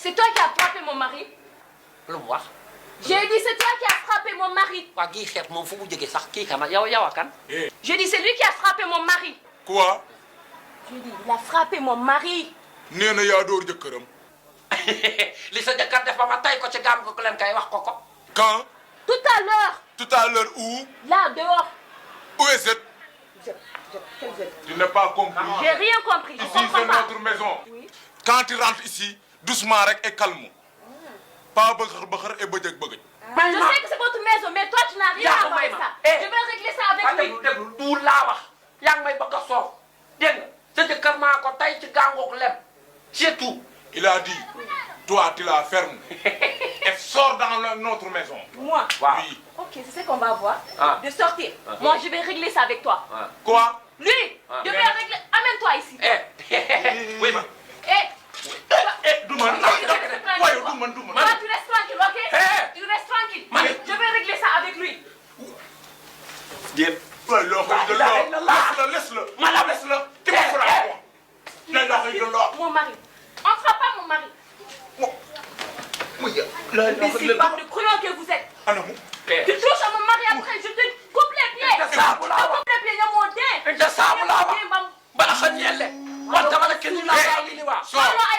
C'est toi qui as frappé mon mari. lu mu wax. J'ai dit c'est toi qui as frappé mon mari. waa kii xeet moom fu mu jógee sax kii kan yow a kan. J'ai dit c'est lui qui a frappé mon mari. Quoi? J'ai dit il a frappé mon mari. nee na yaa dóor jëkkëram. li sa jëkkër def ba ma tay ko ci gaam ko leen kay wax ko ko. Quand? Tout à l'heure. Tout à l'heure où? Là, dehors. Où est cette? Tu n'as pas compris. J'ai rien compris. Je Ici, comprends c'est pas. notre maison. Oui. Quand tu rentres ici, doucement rek et calme. Pas bëxër et bëgëj. Je sais que c'est votre maison, mais toi, tu n'as rien à voir avec ça. Je vais régler ça avec lui. déglu duul laa wax yaa ngi may bëgg a soof dégg nga sa jëkkër maa ko tay ci gàngoog lem c'est tout. Il a dit, toi, tu la fermes et sors dans notre maison. Moi? Oui. Ok, c'est ce qu'on va voir. Ah. De sortir. Moi, je vais régler ça avec toi. Quoi? Lui, je vais régler. Amène-toi ici. oui ma. Eh, du man waaye du man. Toi, tu restes tranquille, ok? Tu restes tranquille. Je vais régler ça avec lui. Jéem. waaye loo xam ne laisse-le. Tu me feras quoi? Mon mari. On ne fera pas mon mari. Imbécile, bande de couillons que vous êtes. Tu touches à mon mari après, je